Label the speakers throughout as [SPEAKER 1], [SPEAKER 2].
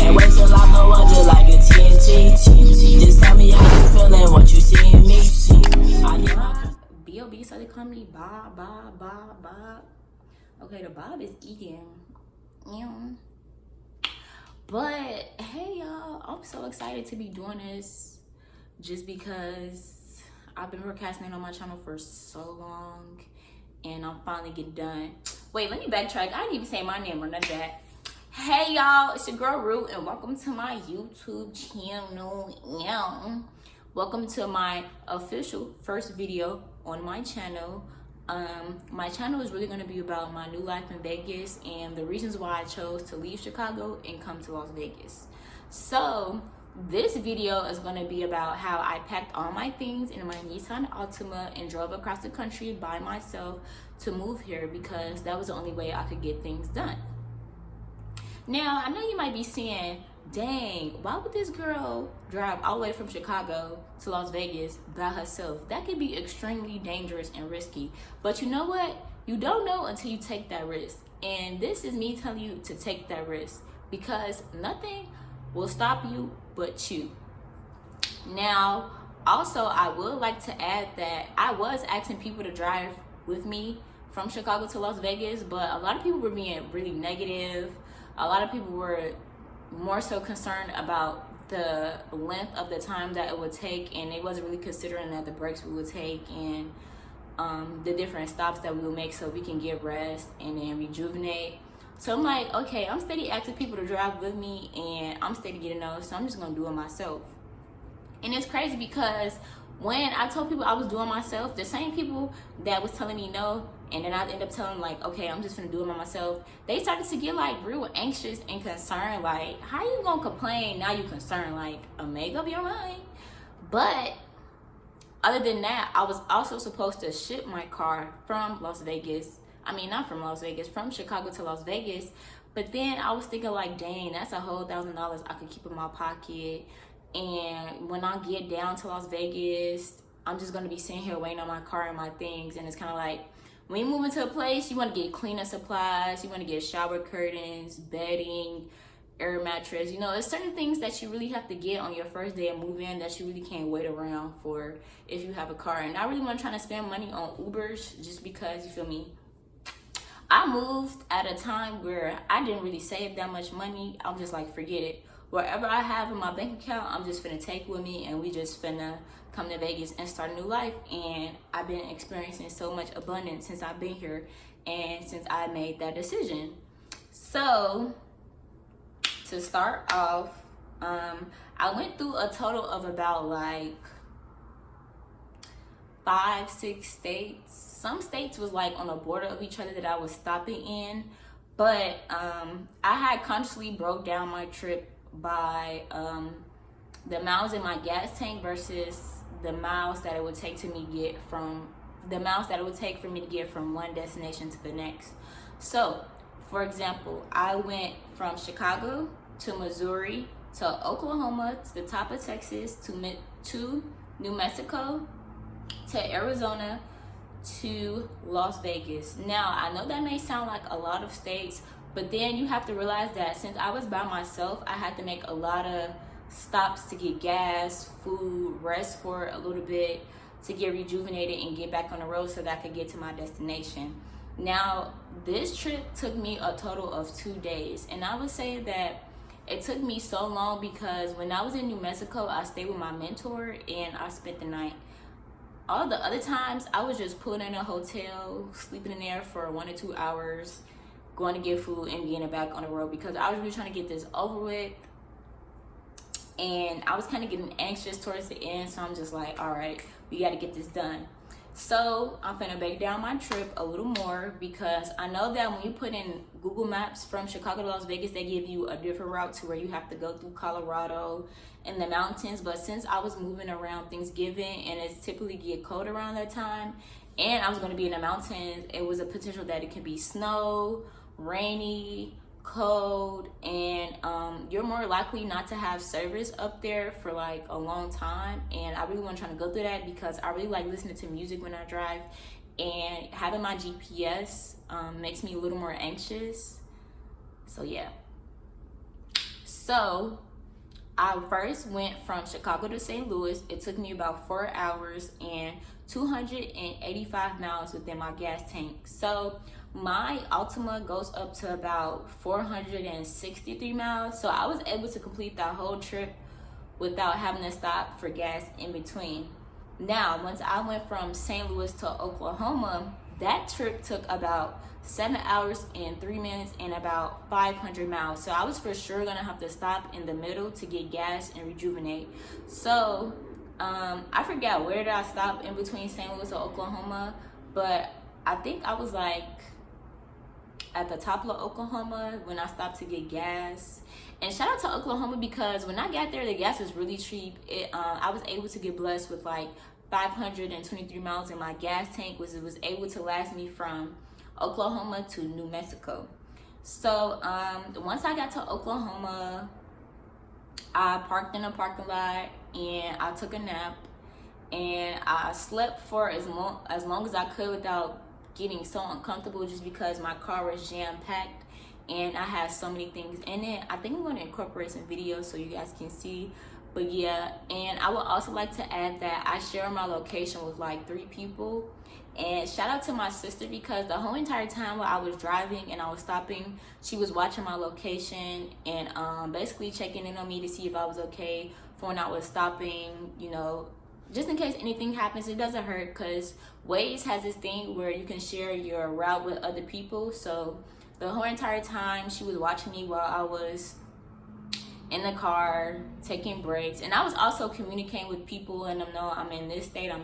[SPEAKER 1] Can't wait till I blow up just like a TNT. Just tell me how you feeling, what you see in me. I need my
[SPEAKER 2] B.O.B. started calling me Bob. Okay, the Bob is eating. Yeah. But hey y'all, I'm so excited to be doing this just because I've been procrastinating on my channel for so long and I'm finally getting done. Wait, let me backtrack. I didn't even say my name or none of that. Hey y'all, it's your girl Root and welcome to my YouTube channel. Yeah. Welcome to my official first video on my channel. My channel is really going to be about my new life in Vegas and the reasons why I chose to leave Chicago and come to Las Vegas. So this video is going to be about how I packed all my things in my Nissan Altima and drove across the country by myself to move here because that was the only way I could get things done. Now, I know you might be saying, dang, why would this girl drive all the way from Chicago to Las Vegas by herself? That could be extremely dangerous and risky. But you know what? You don't know until you take that risk. And this is me telling you to take that risk because nothing will stop you but you. Now, also, I would like to add that I was asking people to drive with me from Chicago to Las Vegas, but a lot of people were being really negative. A lot of people were more so concerned about the length of the time that it would take, and they wasn't really considering that the breaks we would take and the different stops that we would make so we can get rest and then rejuvenate. So I'm like, okay, I'm steady asking people to drive with me and I'm steady getting those, so I'm just gonna do it myself. And it's crazy because when I told people I was doing myself, the same people that was telling me no, and then I'd end up telling them like, okay, I'm just gonna do it by myself, they started to get like real anxious and concerned, like, how you gonna complain now you concerned? Like, make up your mind. But other than that, I was also supposed to ship my car from Las Vegas. I mean, not from Las Vegas, from Chicago to Las Vegas. But then I was thinking like, dang, that's a whole $1,000 I could keep in my pocket. And when I get down to Las Vegas, I'm just gonna be sitting here waiting on my car and my things. And it's kind of like, when you move into a place, you want to get cleaning supplies, you want to get shower curtains, bedding, air mattress. You know, there's certain things that you really have to get on your first day of moving that you really can't wait around for if you have a car. And I really want to try to spend money on Ubers just because, you feel me, I moved at a time where I didn't really save that much money. I'm just like, forget it. Whatever I have in my bank account, I'm just finna take with me and we just finna come to Vegas and start a new life. And I've been experiencing so much abundance since I've been here and since I made that decision. So to start off, I went through a total of about like 5-6 states. Some states was like on the border of each other that I was stopping in, but I had consciously broke down my trip by the miles in my gas tank versus the miles that it would take for me to get from one destination to the next. So for example, I went from Chicago to Missouri to Oklahoma to the top of Texas to New Mexico to Arizona to Las Vegas. Now I know that may sound like a lot of states, but then you have to realize that since I was by myself, I had to make a lot of stops to get gas, food, rest for a little bit, to get rejuvenated and get back on the road so that I could get to my destination. Now, this trip took me a total of 2 days. And I would say that it took me so long because when I was in New Mexico, I stayed with my mentor and I spent the night. All the other times, I was just pulling in a hotel, sleeping in there for 1 or 2 hours, going to get food and getting back on the road because I was really trying to get this over with. And I was kind of getting anxious towards the end, so I'm just like, all right, we got to get this done. So I'm gonna break down my trip a little more because I know that when you put in Google Maps from Chicago to Las Vegas, they give you a different route to where you have to go through Colorado and the mountains. But since I was moving around Thanksgiving and it's typically get cold around that time, and I was gonna be in the mountains, it was a potential that it could be snow, rainy, cold, and you're more likely not to have service up there for like a long time. And I really want to try to go through that because I really like listening to music when I drive, and having my GPS makes me a little more anxious. So yeah. So I first went from Chicago to St. Louis. It took me about 4 hours and 285 miles within my gas tank. So my Altima goes up to about 463 miles. So I was able to complete that whole trip without having to stop for gas in between. Now, once I went from St. Louis to Oklahoma, that trip took about 7 hours and 3 minutes and about 500 miles. So I was for sure gonna have to stop in the middle to get gas and rejuvenate. So I forgot where did I stop in between St. Louis and Oklahoma, but I think I was like at the top of Oklahoma when I stopped to get gas. And shout out to Oklahoma, because when I got there, the gas was really cheap. I was able to get blessed with like 523 miles in my gas tank, which was able to last me from Oklahoma to New Mexico. So once I got to Oklahoma, I parked in a parking lot and I took a nap, and I slept for as long as I could without getting so uncomfortable, just because my car was jam-packed and I had so many things in it. I think I'm going to incorporate some videos so you guys can see. But yeah, and I would also like to add that I share my location with like 3 people. And shout out to my sister, because the whole entire time while I was driving and I was stopping, she was watching my location and basically checking in on me to see if I was okay for when I was stopping, you know, just in case anything happens. It doesn't hurt, because Waze has this thing where you can share your route with other people. So the whole entire time she was watching me while I was in the car taking breaks, and I was also communicating with people and them know I'm in this state, I'm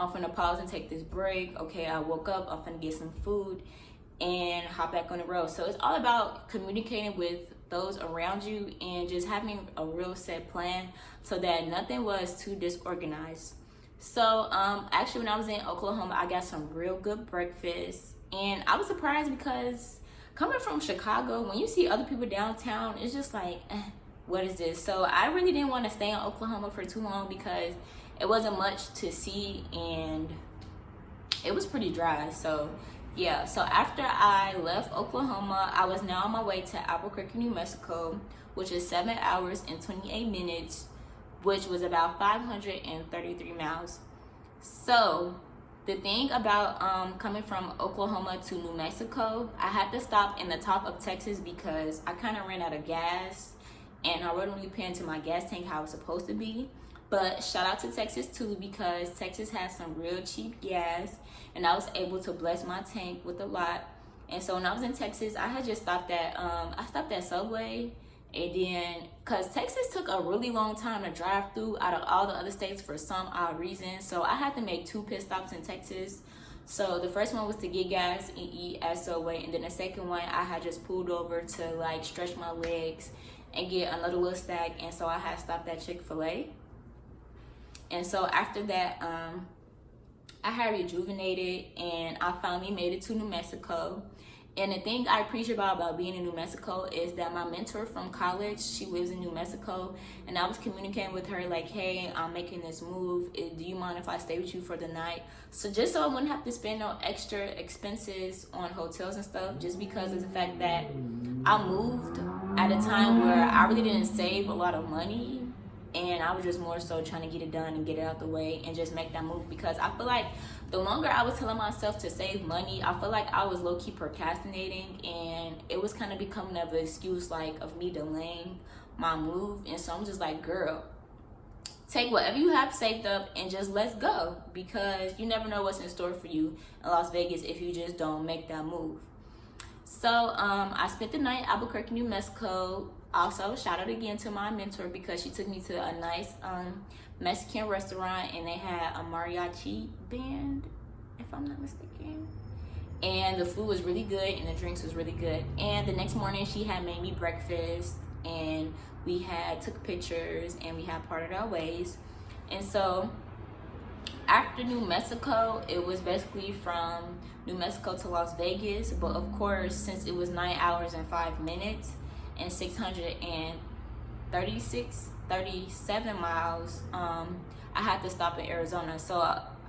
[SPEAKER 2] finna pause and take this break. Okay, I woke up, I'm finna get some food and hop back on the road. So it's all about communicating with those around you and just having a real set plan so that nothing was too disorganized. So actually when I was in Oklahoma, I got some real good breakfast, and I was surprised because coming from Chicago, when you see other people downtown, it's just like, what is this? So I really didn't want to stay in Oklahoma for too long because it wasn't much to see and it was pretty dry. So yeah, so after I left Oklahoma, I was now on my way to Albuquerque, New Mexico, which is 7 hours and 28 minutes, which was about 533 miles. So the thing about coming from Oklahoma to New Mexico, I had to stop in the top of Texas because I kind of ran out of gas and I wasn't really paying to my gas tank how it was supposed to be. But shout out to Texas too, because Texas has some real cheap gas and I was able to bless my tank with a lot. And so when I was in Texas, I had just stopped at Subway. And then, cause Texas took a really long time to drive through out of all the other states for some odd reason. So I had to make 2 pit stops in Texas. So the first one was to get gas and eat at Subway. And then the second one, I had just pulled over to like stretch my legs and get another little snack. And so I had stopped at Chick-fil-A. And so after that, I had rejuvenated and I finally made it to New Mexico. And the thing I appreciate about being in New Mexico is that my mentor from college, she lives in New Mexico, and I was communicating with her like, hey, I'm making this move. Do you mind if I stay with you for the night? So just so I wouldn't have to spend no extra expenses on hotels and stuff, just because of the fact that I moved at a time where I really didn't save a lot of money. And I was just more so trying to get it done and get it out the way and just make that move, because I feel like the longer I was telling myself to save money, I feel like I was low-key procrastinating, and it was kind of becoming of an excuse like of me delaying my move. And so I'm just like, girl, take whatever you have saved up and just let's go, because you never know what's in store for you in Las Vegas if you just don't make that move. So I spent the night in Albuquerque, New Mexico. Also, shout out again to my mentor, because she took me to a nice Mexican restaurant and they had a mariachi band, if I'm not mistaken. And the food was really good and the drinks was really good. And the next morning she had made me breakfast and we had took pictures and we had parted our ways. And so after New Mexico, it was basically from New Mexico to Las Vegas. But of course, since it was 9 hours and 5 minutes and 637 miles, I had to stop in Arizona. So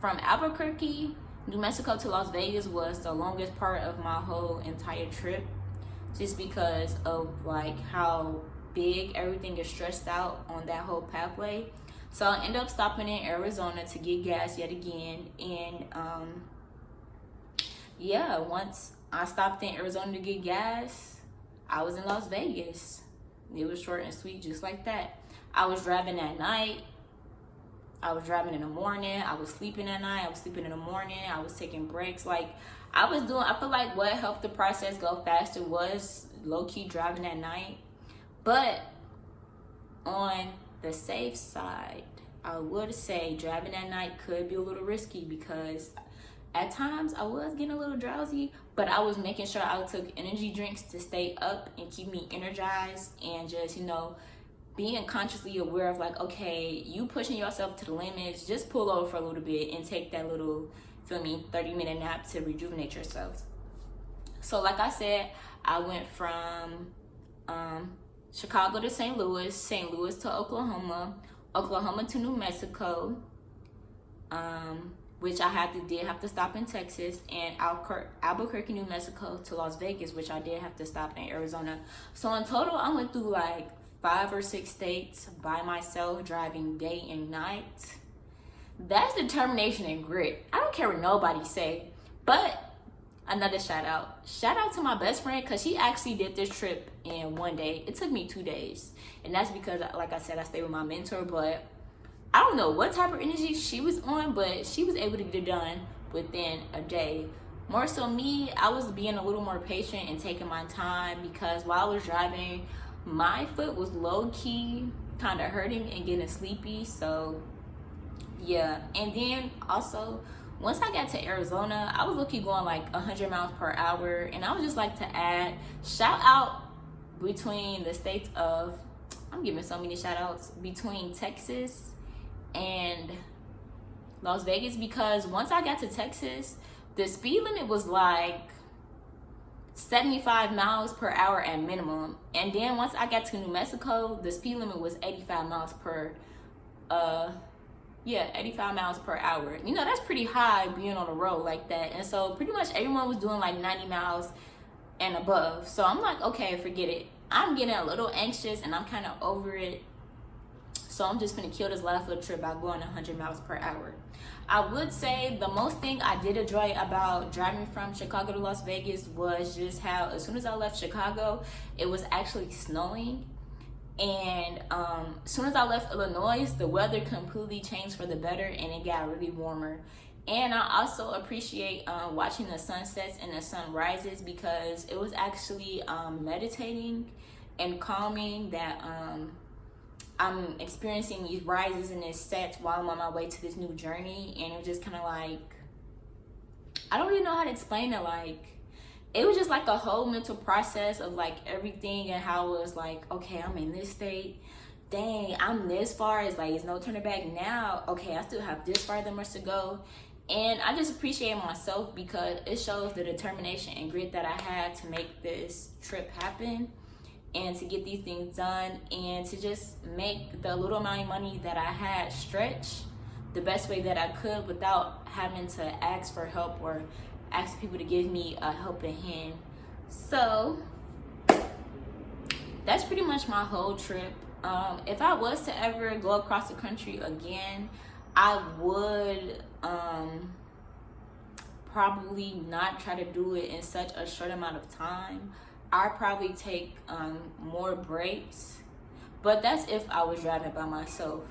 [SPEAKER 2] from Albuquerque, New Mexico to Las Vegas was the longest part of my whole entire trip, just because of like how big everything is stretched out on that whole pathway. So I ended up stopping in Arizona to get gas yet again. And yeah, once I stopped in Arizona to get gas, I was in Las Vegas. It was short and sweet, just like that. I was driving at night. I was driving in the morning. I was sleeping at night. I was sleeping in the morning. I was taking breaks. Like, I feel like what helped the process go faster was low-key driving at night. But on the safe side, I would say driving at night could be a little risky, because at times I was getting a little drowsy, but I was making sure I took energy drinks to stay up and keep me energized, and just, you know, being consciously aware of like, okay, you pushing yourself to the limits, just pull over for a little bit and take that little, 30-minute nap to rejuvenate yourself. So like I said, I went from Chicago to St. Louis to Oklahoma to New Mexico, which I did have to stop in Texas, and Albuquerque, New Mexico to Las Vegas, which I did have to stop in Arizona. So in total, I went through like 5 or 6 states by myself, driving day and night. That's determination and grit. I don't care what nobody say. But another shout out to my best friend, because she actually did this trip in one day. It took me 2 days, and that's because, like I said, I stayed with my mentor. But I don't know what type of energy she was on, but she was able to get it done within a day. More so me, I was being a little more patient and taking my time, because while I was driving, my foot was low-key kind of hurting and getting sleepy. So yeah. And then also, once I got to Arizona, I was low-key going like 100 miles per hour, and I would just like to add shout out between the states of, I'm giving so many shout outs, between Texas and Las Vegas, because once I got to Texas, the speed limit was like 75 miles per hour at minimum. And then once I got to New Mexico, the speed limit was 85 miles per 85 miles per hour. You know, that's pretty high being on the road like that. And so pretty much everyone was doing like 90 miles and above. So I'm like, okay, forget it. I'm getting a little anxious and I'm kind of over it. So I'm just gonna kill this last little trip by going 100 miles per hour. I would say the most thing I did enjoy about driving from Chicago to Las Vegas was just how, as soon as I left Chicago, it was actually snowing. And as soon as I left Illinois, the weather completely changed for the better, and it got really warmer. And I also appreciate watching the sunsets and the sunrises, because it was actually meditating and calming that I'm experiencing these rises and these sets while I'm on my way to this new journey. And it was just kind of like, I don't really know how to explain it. Like, it was just like a whole mental process of like everything, and how it was like, okay, I'm in this state. Dang, I'm this far. It's like, it's no turning back now. Okay, I still have this farther much to go. And I just appreciate myself, because it shows the determination and grit that I had to make this trip happen, and to get these things done, and to just make the little amount of money that I had stretch the best way that I could without having to ask for help or ask people to give me a helping hand. So that's pretty much my whole trip. If I was to ever go across the country again, I would probably not try to do it in such a short amount of time. I'd probably take more breaks, but that's if I was driving by myself.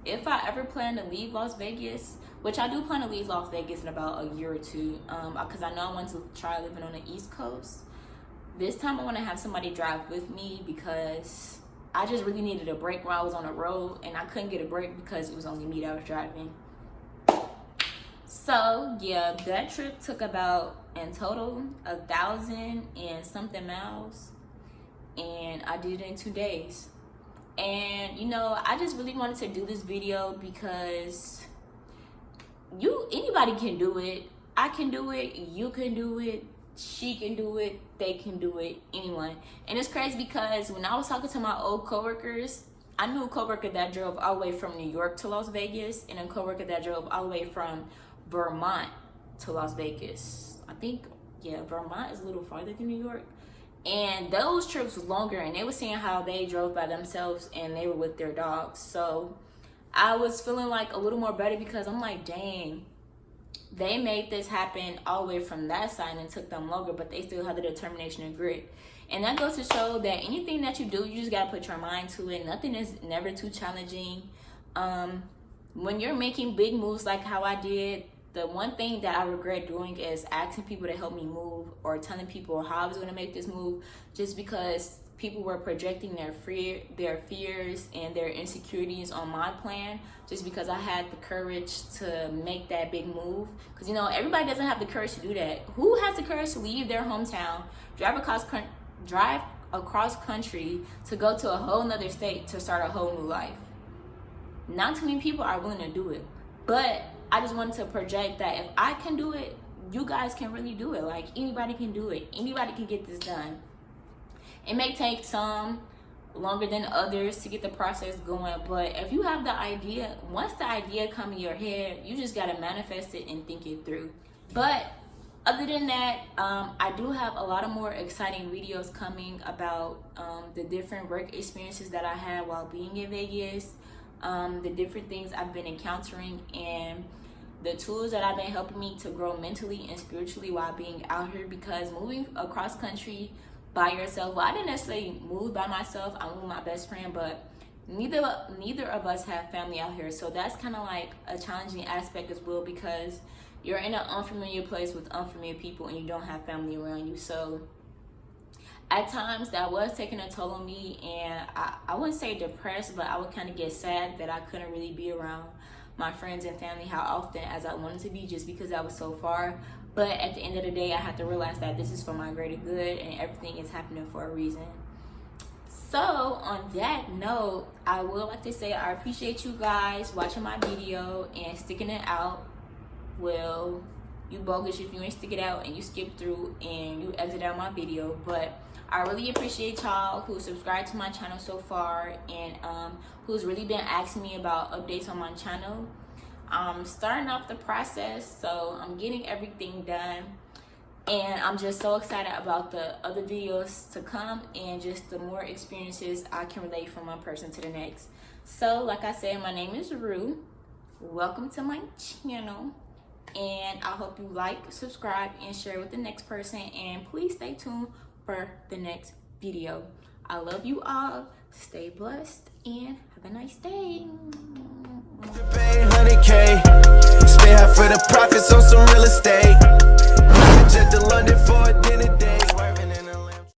[SPEAKER 2] If I ever plan to leave Las Vegas, which I do plan to leave Las Vegas in about a year or two, because I know I want to try living on the East Coast. This time I want to have somebody drive with me, because I just really needed a break while I was on the road, and I couldn't get a break because it was only me that was driving. So yeah, that trip took about, in total, 1,000 and something miles, and I did it in 2 days. And you know, I just really wanted to do this video because anybody can do it. I can do it, you can do it, she can do it, they can do it, anyone. And it's crazy because when I was talking to my old coworkers, I knew a coworker that drove all the way from New York to Las Vegas, and a coworker that drove all the way from Vermont to Las Vegas. I think, yeah, Vermont is a little farther than New York. And those trips was longer, and they were seeing how they drove by themselves and they were with their dogs. So I was feeling like a little more better, because I'm like, dang, they made this happen all the way from that side and it took them longer, but they still had the determination and grit. And that goes to show that anything that you do, you just gotta put your mind to it. Nothing is never too challenging. When you're making big moves like how I did, the one thing that I regret doing is asking people to help me move, or telling people how I was gonna make this move, just because people were projecting their fears and their insecurities on my plan, just because I had the courage to make that big move. Because, you know, everybody doesn't have the courage to do that. Who has the courage to leave their hometown, drive across country to go to a whole nother state to start a whole new life? Not too many people are willing to do it. But I just wanted to project that if I can do it, you guys can really do it. Like, anybody can do it. Anybody can get this done. It may take some longer than others to get the process going, but if you have the idea, once the idea comes in your head, you just gotta manifest it and think it through. But other than that, I do have a lot of more exciting videos coming about the different work experiences that I had while being in Vegas, the different things I've been encountering, and the tools that have been helping me to grow mentally and spiritually while being out here. Because moving across country by yourself, well, I didn't necessarily move by myself, I moved with my best friend, but neither of us have family out here, so that's kind of like a challenging aspect as well, because you're in an unfamiliar place with unfamiliar people and you don't have family around you. So at times that was taking a toll on me, and I wouldn't say depressed, but I would kind of get sad that I couldn't really be around my friends and family how often as I wanted to be, just because I was so far. But at the end of the day, I had to realize that this is for my greater good and everything is happening for a reason. So on that note, I would like to say I appreciate you guys watching my video and sticking it out. Well, you bogus if you ain't stick it out and you skip through and you exit out my video. But I really appreciate y'all who subscribed to my channel so far, and who's really been asking me about updates on my channel. I'm starting off the process, so I'm getting everything done, and I'm just so excited about the other videos to come and just the more experiences I can relate from one person to the next. So like I said, my name is Rue. Welcome to my channel, and I hope you like, subscribe, and share with the next person, and please stay tuned for the next video. I love you all. Stay blessed and have a nice day.
[SPEAKER 3] 100K, spend half for the profits on some real estate. Jet to London for a dinner date.